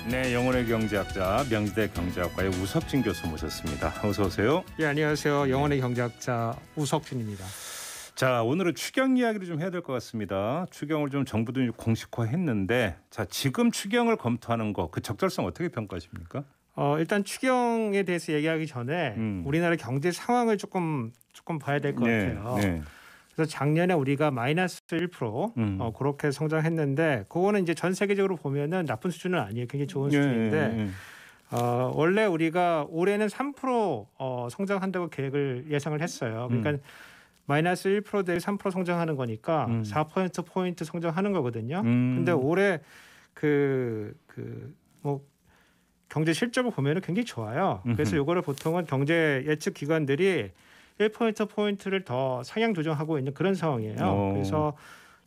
네, 영혼의 경제학자 명지대 경제학과의 우석진 교수 모셨습니다. 어서 오세요. 예, 안녕하세요. 영혼의 경제학자 우석진입니다. 자, 오늘은 추경 이야기를 좀 해야 될 것 같습니다. 추경을 좀 정부도 정식화했는데, 자, 지금 추경을 검토하는 거 그 적절성 어떻게 평가하십니까? 일단 추경에 대해서 얘기하기 전에 우리나라 경제 상황을 조금 봐야 될 것 같아요. 네. 그래서 작년에 우리가 마이너스 1% 그렇게 성장했는데 그거는 이제 전 세계적으로 보면은 나쁜 수준은 아니에요. 굉장히 좋은 수준인데 원래 우리가 올해는 3% 성장한다고 계획을 예상을 했어요. 그러니까 마이너스 1% 대비 3% 성장하는 거니까 4%포인트 성장하는 거거든요. 근데 올해 뭐 경제 실적을 보면은 굉장히 좋아요. 그래서 이거를 보통은 경제 예측 기관들이 1%포인트를 더 상향 조정하고 있는 그런 상황이에요. 그래서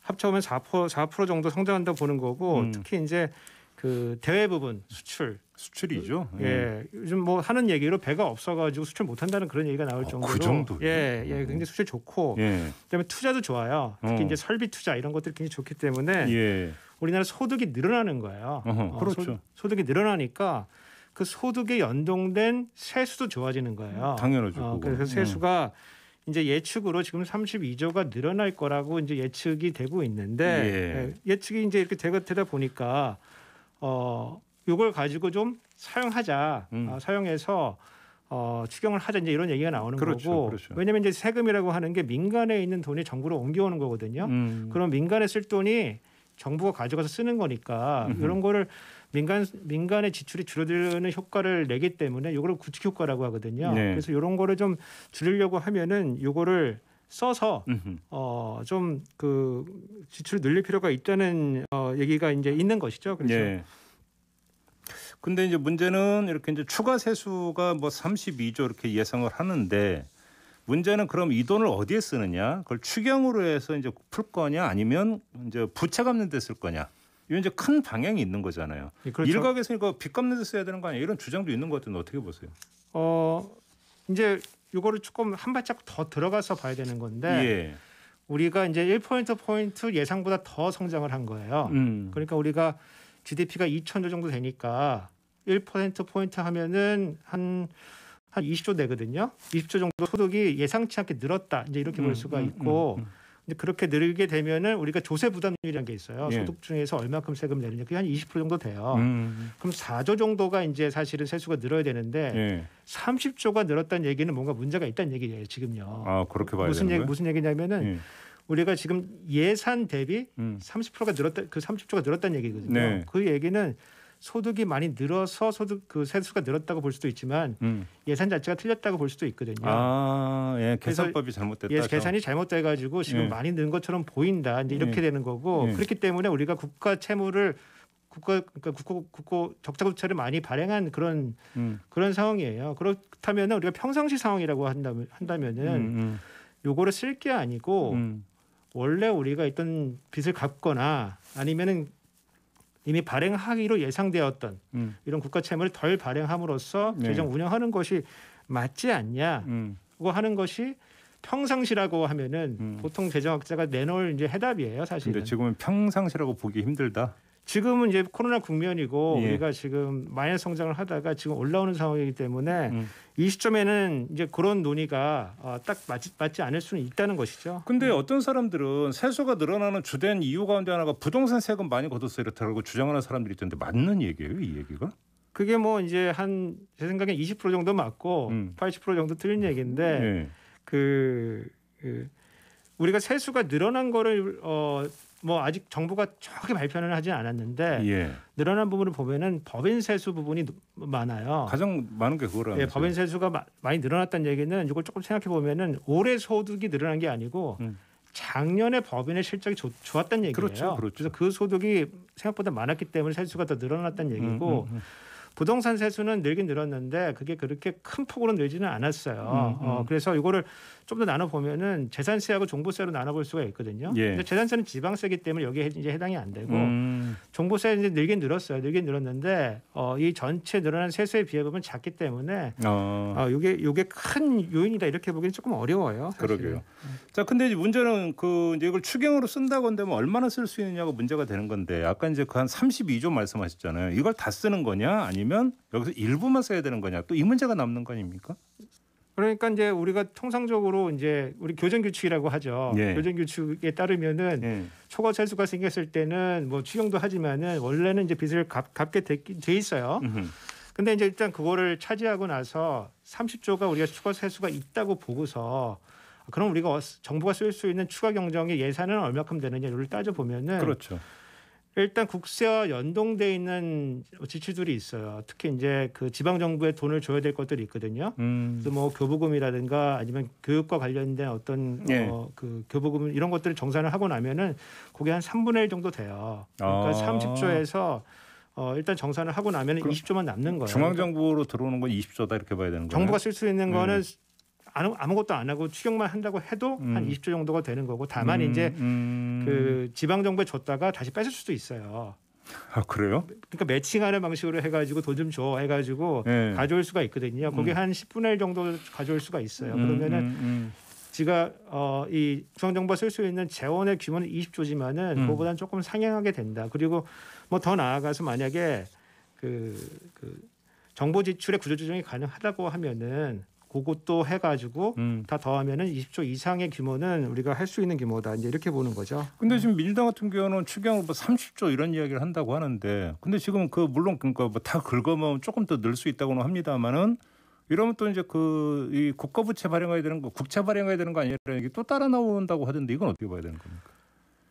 합쳐보면 4% 정도 성장한다고 보는 거고 특히 이제 그 대외 부분 수출이죠. 예, 요즘 뭐 하는 얘기로 배가 없어가지고 수출 못한다는 그런 얘기가 나올 정도로 그 정도. 예, 굉장히 수출 좋고 그다음에 투자도 좋아요. 특히 이제 설비 투자 이런 것들이 굉장히 좋기 때문에 우리나라 소득이 늘어나는 거예요. 그렇죠. 소득이 늘어나니까 그 소득에 연동된 세수도 좋아지는 거예요. 당연하죠. 그래서 세수가 이제 예측으로 지금 32조가 늘어날 거라고 이제 예측이 되고 있는데 예측이 이제 이렇게 되다 보니까 이걸 가지고 좀 사용하자, 사용해서 추경을 하자 이제 이런 얘기가 나오는 거고. 그렇죠. 왜냐하면 이제 세금이라고 하는 게 민간에 있는 돈이 정부로 옮겨오는 거거든요. 그럼 민간에 쓸 돈이 정부가 가져가서 쓰는 거니까 이런 거를 민간의 지출이 줄어드는 효과를 내기 때문에 이거를 구축 효과라고 하거든요. 그래서 이런 거를 좀 줄이려고 하면은 이거를 써서 좀 그 지출을 늘릴 필요가 있다는 얘기가 이제 있는 것이죠. 그렇죠. 근데 이제 문제는 이렇게 이제 추가 세수가 뭐 32조 이렇게 예상을 하는데 문제는 그럼 이 돈을 어디에 쓰느냐? 그걸 추경으로 해서 이제 풀 거냐 아니면 이제 부채 갚는 데 쓸 거냐? 이건 이제 큰 방향이 있는 거잖아요. 그렇죠. 일각에서 이거 빚 갚는 데 써야 되는 거 아니야? 이런 주장도 있는 것 같은데 어떻게 보세요? 이제 이거를 조금 한 발짝 더 들어가서 봐야 되는 건데 우리가 이제 1%포인트 예상보다 더 성장을 한 거예요. 그러니까 우리가 GDP가 2,000조 정도 되니까 1%포인트 하면은 한 20조 되거든요. 20조 정도 소득이 예상치 않게 늘었다. 이제 이렇게 볼 수가 있고 근데 그렇게 늘게 되면은 우리가 조세 부담률이라는 게 있어요. 소득 중에서 얼마큼 세금 내느냐. 그게 한 20% 정도 돼요. 그럼 4조 정도가 이제 사실은 세수가 늘어야 되는데 30조가 늘었다는 얘기는 뭔가 문제가 있다는 얘기예요. 지금요. 아, 그렇게 봐야 되는 거예요? 무슨 얘기냐면은 우리가 지금 예산 대비 30%가 늘었다. 그 30조가 늘었다는 얘기거든요. 그 얘기는 소득이 많이 늘어서 그 세수가 늘었다고 볼 수도 있지만 예산 자체가 틀렸다고 볼 수도 있거든요. 계산법이 잘못됐다. 계산이 잘못돼가지고 지금 많이 는 것처럼 보인다. 이제 이렇게 되는 거고 그렇기 때문에 우리가 국가 채무를 국고 적자 부채를 많이 발행한 그런 상황이에요. 그렇다면 우리가 평상시 상황이라고 한다면은 요거를 쓸 게 아니고 원래 우리가 있던 빚을 갚거나 아니면은 이미 발행하기로 예상되었던 이런 국가 채무를 덜 발행함으로써 재정 운영하는 것이 맞지 않냐? 그거 하는 것이 평상시라고 하면은 보통 재정학자가 내놓을 이제 해답이에요, 사실은. 근데 지금은 평상시라고 보기 힘들다. 지금은 이제 코로나 국면이고 우리가 지금 마이너스 성장을 하다가 지금 올라오는 상황이기 때문에 이 시점에는 이제 그런 논의가 딱 맞지 않을 수는 있다는 것이죠. 근데 어떤 사람들은 세수가 늘어나는 주된 이유 가운데 하나가 부동산 세금 많이 걷어서 이렇다고 주장하는 사람들이 있던데 맞는 얘기예요, 이 얘기가? 그게 뭐 이제 제 생각엔 20% 정도 맞고 80% 정도 틀린 얘기인데 우리가 세수가 늘어난 거를 뭐 아직 정부가 정확히 발표는 하지 않았는데 늘어난 부분을 보면은 법인 세수 부분이 많아요. 가장 많은 게 그거라면서요. 법인 세수가 많이 늘어났다는 얘기는 이걸 조금 생각해 보면은 올해 소득이 늘어난 게 아니고 작년에 법인의 실적이 좋았다는 얘기예요. 그렇죠. 그래서 그 소득이 생각보다 많았기 때문에 세수가 더 늘어났다는 얘기고 부동산 세수는 늘긴 늘었는데 그게 그렇게 큰 폭으로 늘지는 않았어요. 그래서 이거를 좀 더 나눠 보면은 재산세하고 종부세로 나눠 볼 수가 있거든요. 예. 근데 재산세는 지방세기 때문에 여기에 이제 해당이 안 되고 종부세 이제 늘긴 늘었어요. 늘긴 늘었는데 이 전체 늘어난 세수에 비해 보면 작기 때문에 요게 큰 요인이다 이렇게 보기는 조금 어려워요. 사실은. 그러게요. 자, 근데 이제 문제는 그 이제 이걸 추경으로 쓴다고 한다면 얼마나 쓸 수 있느냐가 문제가 되는 건데 아까 이제 그 한 32조 말씀하셨잖아요. 이걸 다 쓰는 거냐 아니면 여기서 일부만 써야 되는 거냐 또 이 문제가 남는 거 아닙니까? 그러니까 이제 우리가 통상적으로 이제 우리 교정 규칙이라고 하죠. 예. 교정 규칙에 따르면은 예. 초과 세수가 생겼을 때는 뭐 추경도 하지만은 원래는 이제 빚을 갚게 돼 있어요. 근데 이제 일단 그거를 차지하고 나서 30조가 우리가 추가 세수가 있다고 보고서 그럼 우리가 정부가 쓸 수 있는 추가 경정의 예산은 얼마큼 되느냐를 따져 보면은 그렇죠. 일단 국세와 연동돼 있는 지출들이 있어요. 특히 이제 그 지방 정부에 돈을 줘야 될 것들이 있거든요. 그래서 뭐 교부금이라든가 아니면 교육과 관련된 어떤 예. 그 교부금 이런 것들을 정산을 하고 나면은 그게 한 3분의 1 정도 돼요. 그러니까 30조에서 일단 정산을 하고 나면은 20조만 남는 거예요. 중앙정부로 들어오는 건 20조다 이렇게 봐야 되는 거예요. 정부가 쓸 수 있는 거는 아무것도 안 하고 추경만 한다고 해도 한 20조 정도가 되는 거고 다만 이제 그 지방 정부에 줬다가 다시 뺏을 수도 있어요. 아, 그래요? 그러니까 매칭하는 방식으로 해가지고 돈 좀 줘 해가지고 예. 가져올 수가 있거든요. 그게 한 10분의 1 정도 가져올 수가 있어요. 그러면은 지가 이 중앙정부가 쓸 수 있는 재원의 규모는 20조지만은 그거보다는 조금 상향하게 된다. 그리고 뭐 더 나아가서 만약에 그 정보 지출의 구조조정이 가능하다고 하면은 그것도 해가지고 다 더하면은 20조 이상의 규모는 우리가 할 수 있는 규모다. 이제 이렇게 보는 거죠. 근데 지금 민주당 같은 경우는 추경을 뭐 30조 이런 이야기를 한다고 하는데, 근데 지금 그 물론 그러니까 뭐 다 긁으면 조금 더 늘 수 있다고는 합니다만은 이러면 또 이제 그 이 국가부채 발행해야 되는 거, 국채 발행해야 되는 거 아니라는 게 또 따라 나온다고 하던데 이건 어떻게 봐야 되는 겁니까?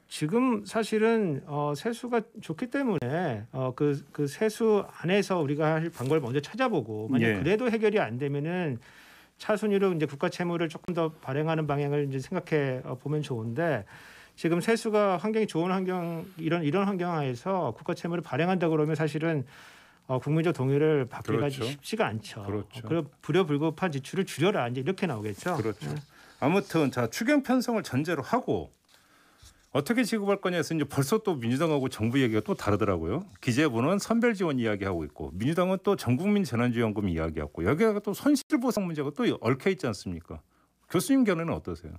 지금 사실은 세수가 좋기 때문에 그 세수 안에서 우리가 할 방법을 먼저 찾아보고 만약 예. 그래도 해결이 안 되면은 차순위로 이제 국가 채무를 조금 더 발행하는 방향을 이제 생각해 보면 좋은데 지금 세수가 환경이 좋은 환경 이런 환경 하에서 국가 채무를 발행한다 그러면 사실은 국민적 동의를 받기가 그렇죠. 쉽지가 않죠. 그렇죠. 그리고 불효불급한 지출을 줄여라 이제 이렇게 나오겠죠. 그렇죠. 아무튼 자 추경 편성을 전제로 하고 어떻게 지급할 거냐 해서 이제 벌써 또 민주당하고 정부 얘기가 또 다르더라고요. 기재부는 선별 지원 이야기하고 있고 민주당은 또 전국민 재난지원금 이야기하고 여기가 또 손실보상 문제가 또 얽혀 있지 않습니까? 교수님 견해는 어떠세요?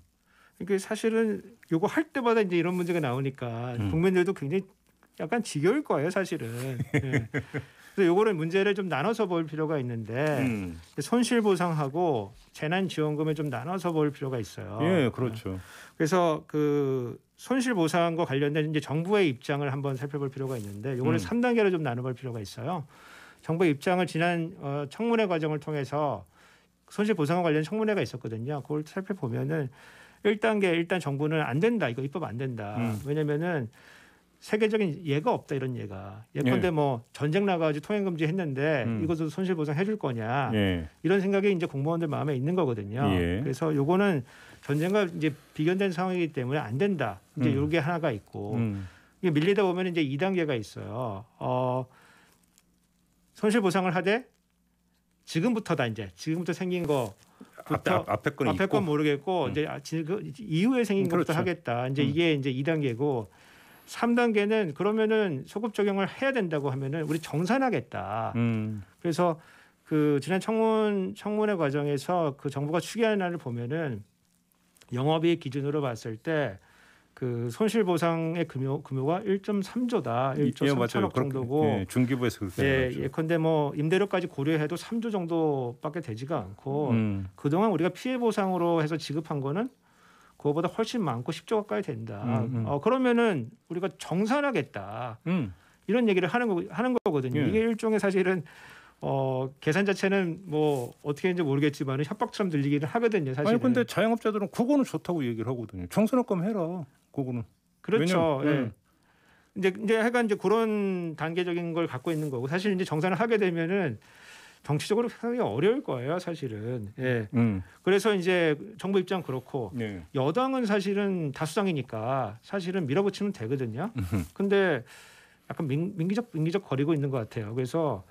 이게 사실은 요거 할 때마다 이제 이런 문제가 나오니까 국민들도 굉장히 약간 지겨울 거예요, 사실은. 예. 그래서 요거를 문제를 좀 나눠서 볼 필요가 있는데 손실보상하고 재난지원금을 좀 나눠서 볼 필요가 있어요. 예, 그렇죠. 그래서 그 손실보상과 관련된 이제 정부의 입장을 한번 살펴볼 필요가 있는데 요거를 3단계로 좀 나눠볼 필요가 있어요. 정부의 입장을 지난 청문회 과정을 통해서 손실보상과 관련 청문회가 있었거든요. 그걸 살펴보면은 1단계 일단 정부는 안 된다. 이거 입법 안 된다. 왜냐면은 세계적인 예가 없다 이런 예가. 예컨대 뭐 전쟁 나가지고 통행 금지했는데 이것도 손실보상 해줄 거냐 이런 생각이 이제 공무원들 마음에 있는 거거든요. 그래서 요거는 전쟁과 이제 비견된 상황이기 때문에 안 된다. 이제 요게 하나가 있고 이게 밀리다 보면 이제 2단계가 있어요. 손실보상을 하되 지금부터다 이제 지금부터 생긴 거. 앞에 건 앞에 건 모르겠고 이제 이후에 생긴 것부터 하겠다. 이제 이게 이제 2단계고 3단계는 그러면은 소급 적용을 해야 된다고 하면은 우리 정산하겠다. 그래서 그 지난 청문회 과정에서 그 정부가 추계한 안을 보면은 영업이익 기준으로 봤을 때 그 손실보상의 규모가 1.3조다. 1조 3천억 정도고 중기부에서 그렇게 예컨대 뭐 임대료까지 고려해도 3조 정도밖에 되지가 않고 그동안 우리가 피해 보상으로 해서 지급한 거는 그거보다 훨씬 많고 10조 가까이 된다. 그러면은 우리가 정산하겠다. 이런 얘기를 하는 거거든요. 이게 일종의 사실은 계산 자체는 뭐 어떻게 했는지 모르겠지만 협박처럼 들리기는 하거든요. 사실은. 아니 근데 자영업자들은 그거는 좋다고 얘기를 하거든요. 정산할 거면 해라. 그거는. 그렇죠. 예. 이제 하여간 이제 그런 단계적인 걸 갖고 있는 거고 사실 이제 정산을 하게 되면은 정치적으로 상당히 어려울 거예요, 사실은. 예. 그래서 이제 정부 입장 그렇고 여당은 사실은 다수당이니까 사실은 밀어붙이면 되거든요. 근데 약간 민기적 거리고 있는 것 같아요. 그래서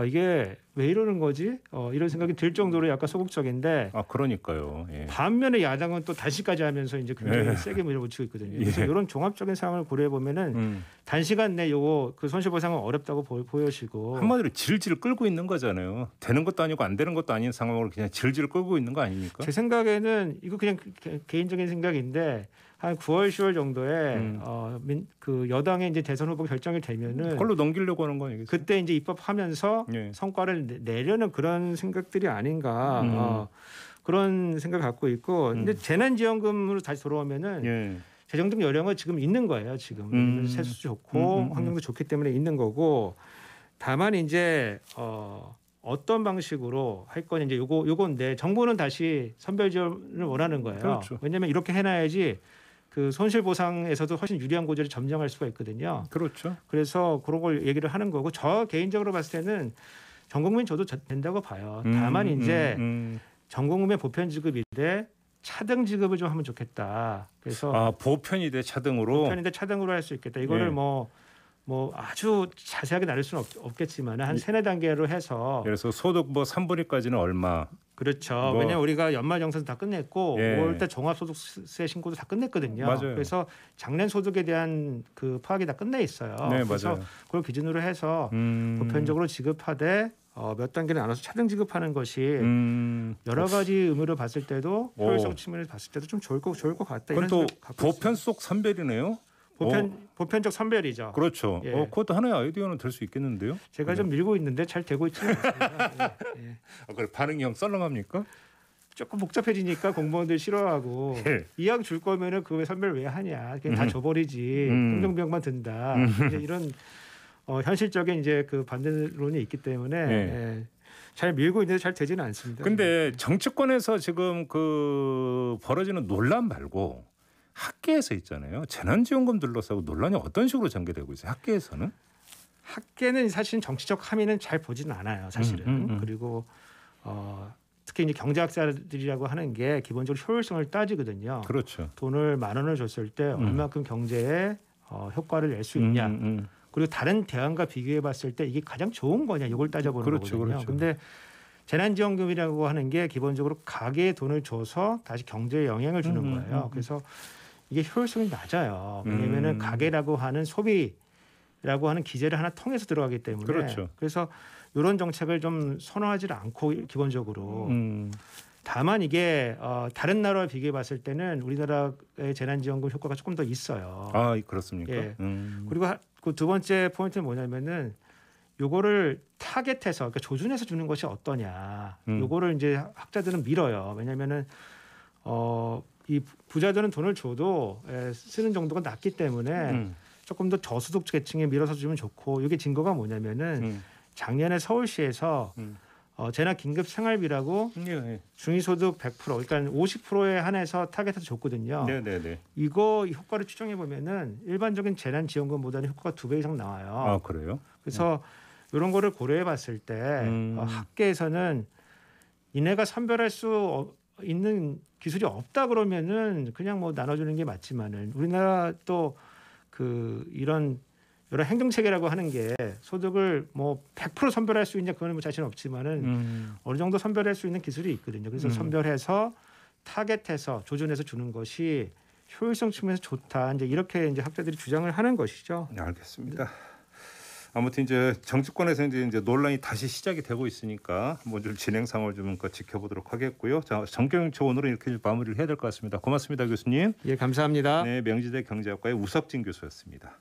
이게 왜 이러는 거지? 이런 생각이 들 정도로 약간 소극적인데 그러니까요. 예. 반면에 야당은 또 단식까지 하면서 이제 굉장히 세게 밀어붙이고 있거든요. 그래서 이런 종합적인 상황을 고려해 보면은 단시간 내 요거 그 손실보상은 어렵다고 보여지고 한마디로 질질 끌고 있는 거잖아요. 되는 것도 아니고 안 되는 것도 아닌 상황으로 그냥 질질 끌고 있는 거 아닙니까? 제 생각에는 이거 그냥 개인적인 생각인데 한 9월, 10월 정도에 그 여당의 이제 대선 후보 결정이 되면은 그걸로 넘기려고 하는 거 아니겠어요? 그때 이제 입법하면서 예. 성과를 내려는 그런 생각들이 아닌가 그런 생각을 갖고 있고 근데 재난지원금으로 다시 돌아오면은 예. 재정적 여력은 지금 있는 거예요. 지금 세수 좋고 환경도 좋기 때문에 있는 거고 다만 이제 어떤 방식으로 할 거냐 이제 요건데 정부는 다시 선별 지원을 원하는 거예요. 그렇죠. 왜냐하면 이렇게 해놔야지 그 손실 보상에서도 훨씬 유리한 구조를 점정할 수가 있거든요. 그렇죠. 그래서 그런 걸 얘기를 하는 거고 저 개인적으로 봤을 때는 전 국민 줘도 된다고 봐요. 다만 이제 전 국민의 보편 지급인데 차등 지급을 좀 하면 좋겠다. 그래서 보편이 돼 차등으로. 보편인데 차등으로 할 수 있겠다. 이거를 예. 뭐 아주 자세하게 나눌 수는 없겠지만 한 세네 단계로 해서 그래서 소득 뭐 3분의 1까지는 얼마. 그렇죠. 왜냐하면 우리가 연말정산 다 끝냈고 예. 5월달 종합소득세 신고도 다 끝냈거든요. 맞아요. 그래서 작년 소득에 대한 그 파악이 다 끝내 있어요. 네, 그래서 맞아요. 그걸 기준으로 해서 보편적으로 지급하되 몇 단계를 나눠서 차등 지급하는 것이 여러 가지 의미로 봤을 때도 효율성 측면에서 봤을 때도 좀 좋을 것 같다. 그건 이런 또 생각을 갖고 보편 속 선별이네요. 보편적 선별이죠. 그렇죠. 예. 그것도 하나의 아이디어는 될 수 있겠는데요. 제가 좀 밀고 있는데 잘 되고 있지는 않습니다. 예. 그래 반응이 형 썰렁합니까? 조금 복잡해지니까 공무원들 싫어하고 예. 이왕 줄 거면은 그왜 선별 왜 하냐? 그냥 다 줘버리지. 행정비용만 든다. 이제 이런 현실적인 이제 그 반대론이 있기 때문에 예. 잘 밀고 있는데 잘 되지는 않습니다. 근데 정치권에서 지금 그 벌어지는 논란 말고 학계에서 있잖아요. 재난지원금 둘러싸고 논란이 어떤 식으로 전개되고 있어요? 학계에서는? 학계는 사실 정치적 함의는 잘 보지는 않아요. 사실은. 그리고 특히 이제 경제학자들이라고 하는 게 기본적으로 효율성을 따지거든요. 그렇죠. 돈을 10,000원을 줬을 때 얼마큼 경제에 효과를 낼 수 있냐. 그리고 다른 대안과 비교해 봤을 때 이게 가장 좋은 거냐 이걸 따져보는 거거든요. 그렇죠. 근데 재난지원금이라고 하는 게 기본적으로 가게에 돈을 줘서 다시 경제에 영향을 주는 거예요. 그래서 이게 효율성이 낮아요. 왜냐하면 가게라고 하는 소비라고 하는 기제를 하나 통해서 들어가기 때문에 그렇죠. 그래서 이런 정책을 좀 선호하지 않고 기본적으로 다만 이게 다른 나라와 비교해 봤을 때는 우리나라의 재난지원금 효과가 조금 더 있어요. 그렇습니까? 예. 그리고 그 두 번째 포인트는 뭐냐면은 요거를 타겟해서 그러니까 조준해서 주는 것이 어떠냐. 요거를 이제 학자들은 밀어요. 왜냐하면은 이 부자들은 돈을 줘도 쓰는 정도가 낮기 때문에 조금 더 저소득 계층에 밀어서 주면 좋고 이게 증거가 뭐냐면은 작년에 서울시에서 재난 긴급 생활비라고 중위소득 100% 그러니까 50%에 한해서 타겟해서 줬거든요. 네네네. 이거 효과를 추정해 보면은 일반적인 재난지원금보다는 효과가 2배 이상 나와요. 그래요? 그래서 이런 거를 고려해 봤을 때 학계에서는 이내가 선별할 수 있는 기술이 없다 그러면은 그냥 뭐 나눠주는 게 맞지만은 우리나라 또 그 이런 여러 행정 체계라고 하는 게 소득을 뭐 100% 선별할 수 있냐 그거는 뭐 자신 없지만은 어느 정도 선별할 수 있는 기술이 있거든요. 그래서 선별해서 타겟해서 조준해서 주는 것이 효율성 측면에서 좋다. 이제 이렇게 이제 학자들이 주장을 하는 것이죠. 네, 알겠습니다. 아무튼 이제 정치권에서 이제 논란이 다시 시작이 되고 있으니까 한번 좀 진행 상황을 좀 지켜보도록 하겠고요. 자, 정경초 오늘은 이렇게 마무리를 해야 될 것 같습니다. 고맙습니다, 교수님. 예, 감사합니다. 네, 명지대 경제학과의 우석진 교수였습니다.